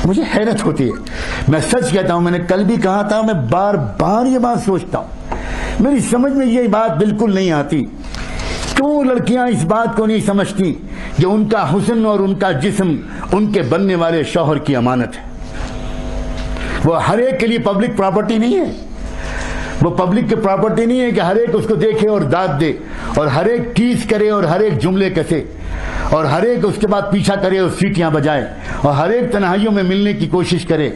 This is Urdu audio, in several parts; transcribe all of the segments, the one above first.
مجھے حیرت ہوتی ہے، میں سچ کہتا ہوں، میں نے کل بھی کہا تھا، میں بار بار یہ بات سوچتا ہوں، میری سمجھ میں یہ بات بالکل نہیں آتی، کیوں لڑکیاں اس بات کو نہیں سمجھتی کہ ان کا حسن اور ان کا جسم ان کے بننے والے شوہر کی امانت ہے۔ وہ ہر ایک کے لیے پبلک پراپرٹی نہیں ہے، وہ پبلک کی پراپرٹی نہیں ہے کہ ہر ایک اس کو دیکھے اور داد دے اور ہر ایک ٹیز کرے اور ہر ایک جملے کسے اور ہر ایک اس کے بعد پیچھا کرے اور سیٹیاں بجائے اور ہر ایک تنہائیوں میں ملنے کی کوشش کرے۔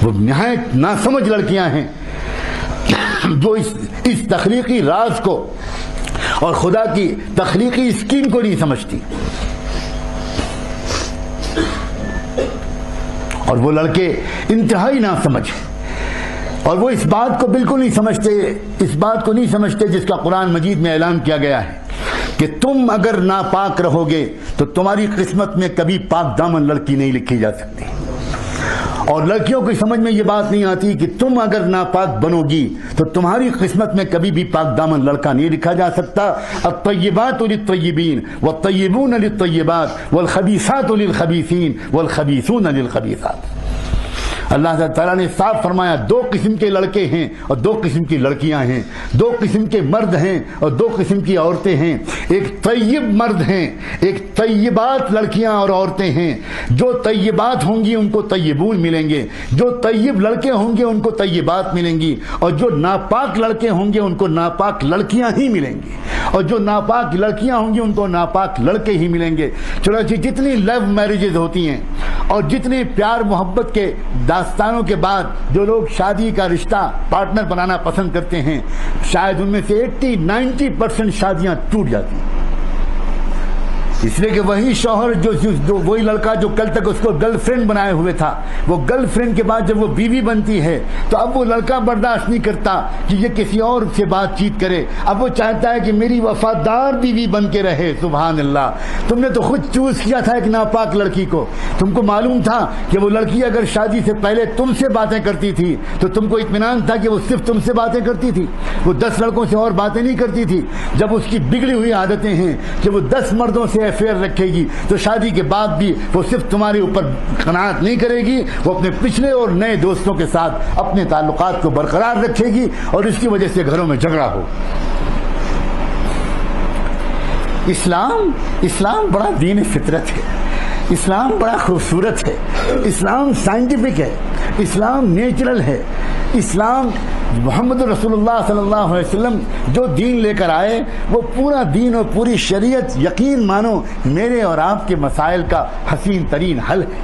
وہ نہایت ناسمجھ لڑکیاں ہیں جو اس تخلیقی راز کو اور خدا کی تخلیقی اسکیم کو نہیں سمجھتی، اور وہ لڑکے انتہائی ناسمجھ ہیں، اور وہ اس بات کو بالکل نہیں سمجھتے، اس بات کو نہیں سمجھتے جس کا قرآن مجید میں اعلان کیا گیا ہے کہ تم اگر ناپاک رہو گے تو تمہاری قسمت میں کبھی پاک دامن لڑکی نہیں لکھی جا سکتی، اور لڑکیوں کی سمجھ میں یہ بات نہیں آتی کہ تم اگر ناپاک بنو گی تو تمہاری قسمت میں کبھی بھی پاک دامن لڑکا نہیں لکھا جا سکتا۔ الطیبات للطیبین والطیبون للطیبات والخبیثات للخبیثین والخبیثون للخبیثات۔ اللہ تعالیٰ نے صاف فرمایا دو قسم کے لڑکے ہیں اور دو قسم کی لڑکیاں ہیں، دو قسم کے مرد ہیں اور دو قسم کی عورتیں ہیں۔ ایک طیب مرد ہیں، ایک طیبات لڑکیاں اور عورتیں ہیں، جو طیبات ہوں گی ان کو طیبون ملیں گے، جو طیب لڑکے ہوں گے ان کو طیبات ملیں گی، اور جو ناپاک لڑکے ہوں گے ان کو ناپاک لڑکیاں ہی ملیں گی، اور جو ناپاک لڑکیاں ہوں گی ان کو ناپاک لڑکے ہی ملیں گے۔ چنانچہ جتنی لو میرجز ہوتی ہیں اور جتنے پیار محبت کے داستانوں کے بعد جو لوگ شادی کا رشتہ پارٹنر بنانا پسند کرتے ہیں، شاید ان میں سے 80-90% شادیاں ٹوٹ جاتی ہیں، اس لیے کہ وہی شوہر جو وہی لڑکا جو کل تک اس کو گرل فرینڈ بنائے ہوئے تھا، وہ گرل فرینڈ کے بعد جب وہ بیوی بنتی ہے تو اب وہ لڑکا برداشت نہیں کرتا کہ یہ کسی اور سے بات چیت کرے، اب وہ چاہتا ہے کہ میری وفادار بیوی بن کے رہے۔ سبحان اللہ، تم نے تو خود چوز کیا تھا ایک ناپاک لڑکی کو، تم کو معلوم تھا کہ وہ لڑکی اگر شادی سے پہلے تم سے باتیں کرتی تھی تو تم کو اطمینان تھا کہ وہ صرف تم سے باتیں کرتی تھی، وہ 10 لڑکوں سے اور باتیں نہیں کرتی تھی۔ جب اس کی بگڑی ہوئی عادتیں ہیں کہ وہ 10 مردوں سے افیئر رکھے گی تو شادی کے بعد بھی وہ صرف تمہارے اوپر قناعت نہیں کرے گی، وہ اپنے پچھلے اور نئے دوستوں کے ساتھ اپنے تعلقات کو برقرار رکھے گی اور اس کی وجہ سے گھروں میں جھگڑا ہو۔ اسلام بڑا دین فطرت ہے، اسلام بڑا خوبصورت ہے، اسلام سائنٹیفک ہے، اسلام نیچرل ہے، اسلام محمد رسول اللہ صلی اللہ علیہ وسلم جو دین لے کر آئے وہ پورا دین اور پوری شریعت یقین مانو میرے اور آپ کے مسائل کا حسین ترین حل ہے۔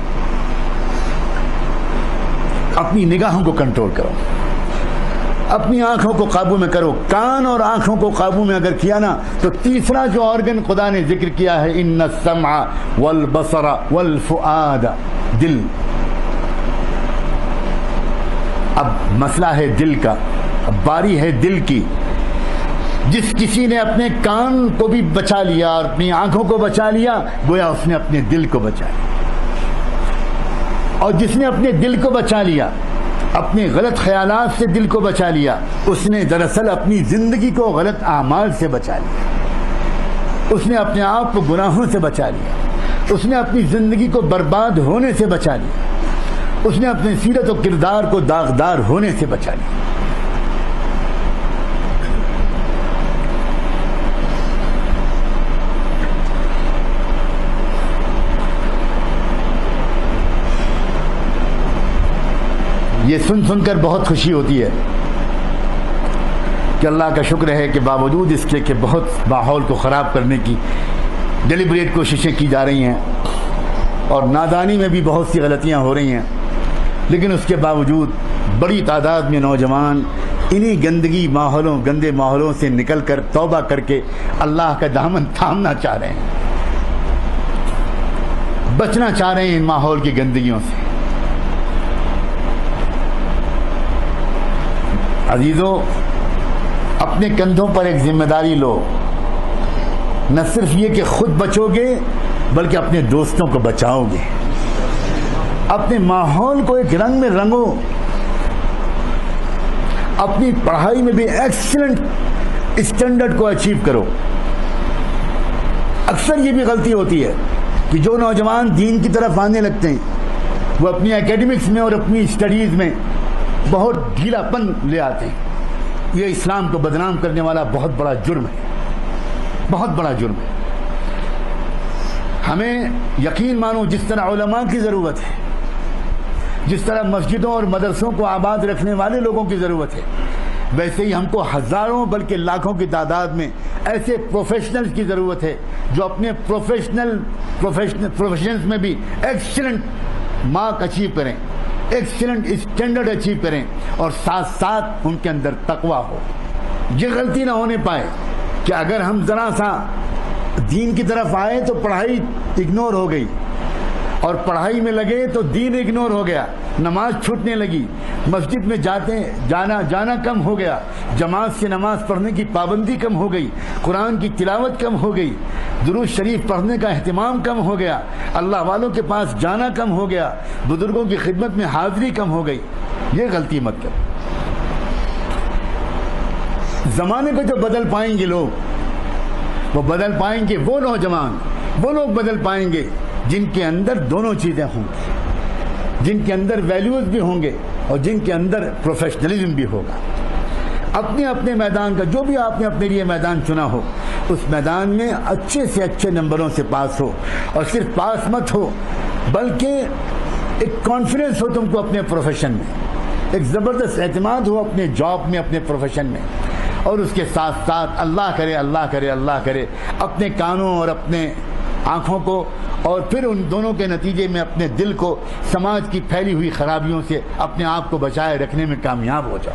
اپنی نگاہوں کو کنٹرول کرو، اپنی آنکھوں کو قابو میں کرو، کان اور آنکھوں کو قابو میں اگر کیا نا تو تیسرا جو آرگن خدا نے ذکر کیا ہے ان السمع والبصر والفؤاد، دل۔ اب مسئلہ ہے دل کا، اب باری ہے دل کی۔ جس کسی نے اپنے کان کو بھی بچا لیا اور اپنی آنکھوں کو بچا لیا گویا اس نے اپنے دل کو بچا لیا، اور جس نے اپنے دل کو بچا لیا، اپنے غلط خیالات سے دل کو بچا لیا، اس نے دراصل اپنی زندگی کو غلط اعمال سے بچا لیا، اس نے اپنے آپ کو گناہوں سے بچا لیا، اس نے اپنی زندگی کو برباد ہونے سے بچا لیا، اس نے اپنے سیرت و کردار کو داغدار ہونے سے بچا لیا۔ یہ سن کر بہت خوشی ہوتی ہے کہ اللہ کا شکر ہے کہ باوجود اس کے کہ بہت ماحول کو خراب کرنے کی ڈیلیبریٹ کوششیں کی جا رہی ہیں اور نادانی میں بھی بہت سی غلطیاں ہو رہی ہیں، لیکن اس کے باوجود بڑی تعداد میں نوجوان انہی گندے ماحولوں سے نکل کر توبہ کر کے اللہ کا دامن تھامنا چاہ رہے ہیں، بچنا چاہ رہے ہیں ان ماحول کی گندگیوں سے۔ عزیزو، اپنے کندھوں پر ایک ذمہ داری لو، نہ صرف یہ کہ خود بچو گے بلکہ اپنے دوستوں کو بچاؤ گے، اپنے ماحول کو ایک رنگ میں رنگو، اپنی پڑھائی میں بھی ایکسیلنٹ اسٹینڈرڈ کو اچیو کرو۔ اکثر یہ بھی غلطی ہوتی ہے کہ جو نوجوان دین کی طرف آنے لگتے ہیں وہ اپنی اکیڈمکس میں اور اپنی اسٹڈیز میں بہت ڈھیلا پن لے آتے ہیں. یہ اسلام کو بدنام کرنے والا بہت بڑا جرم ہے, بہت بڑا جرم ہے. ہمیں یقین مانو جس طرح علماء کی ضرورت ہے, جس طرح مسجدوں اور مدرسوں کو آباد رکھنے والے لوگوں کی ضرورت ہے, ویسے ہی ہم کو ہزاروں بلکہ لاکھوں کی تعداد میں ایسے پروفیشنلز کی ضرورت ہے جو اپنے پروفیشنز میں بھی ایکسیلنٹ مارک اچیو کریں, ایکسیلنٹ اسٹینڈرڈ اچیو کریں, اور ساتھ ساتھ ان کے اندر تقویٰ ہو. یہ غلطی نہ ہونے پائے کہ اگر ہم ذرا سا دین کی طرف آئے تو پڑھائی اگنور ہو گئی, اور پڑھائی میں لگے تو دین اگنور ہو گیا, نماز چھوٹنے لگی, مسجد میں جانا کم ہو گیا, جماعت سے نماز پڑھنے کی پابندی کم ہو گئی, قرآن کی تلاوت کم ہو گئی, درود شریف پڑھنے کا اہتمام کم ہو گیا, اللہ والوں کے پاس جانا کم ہو گیا, بزرگوں کی خدمت میں حاضری کم ہو گئی. یہ غلطی مت کرو. زمانے کو جو بدل پائیں گے لوگ, وہ بدل پائیں گے وہ نوجوان, وہ لوگ بدل پائیں گے جن کے اندر دونوں چیزیں ہوں گی, جن کے اندر ویلیوز بھی ہوں گے اور جن کے اندر پروفیشنلزم بھی ہوگا. اپنے اپنے میدان کا جو بھی آپ نے اپنے لیے میدان چنا ہو, اس میدان میں اچھے سے اچھے نمبروں سے پاس ہو, اور صرف پاس مت ہو بلکہ ایک کانفیڈنس ہو تم کو اپنے پروفیشن میں, ایک زبردست اعتماد ہو اپنے جاب میں, اپنے پروفیشن میں, اور اس کے ساتھ ساتھ اللہ کرے اللہ کرے اللہ کرے اپنے کانوں اور اپنے آنکھوں کو, اور پھر ان دونوں کے نتیجے میں اپنے دل کو سماج کی پھیلی ہوئی خرابیوں سے اپنے آپ کو بچائے رکھنے میں کامیاب ہو جاؤ.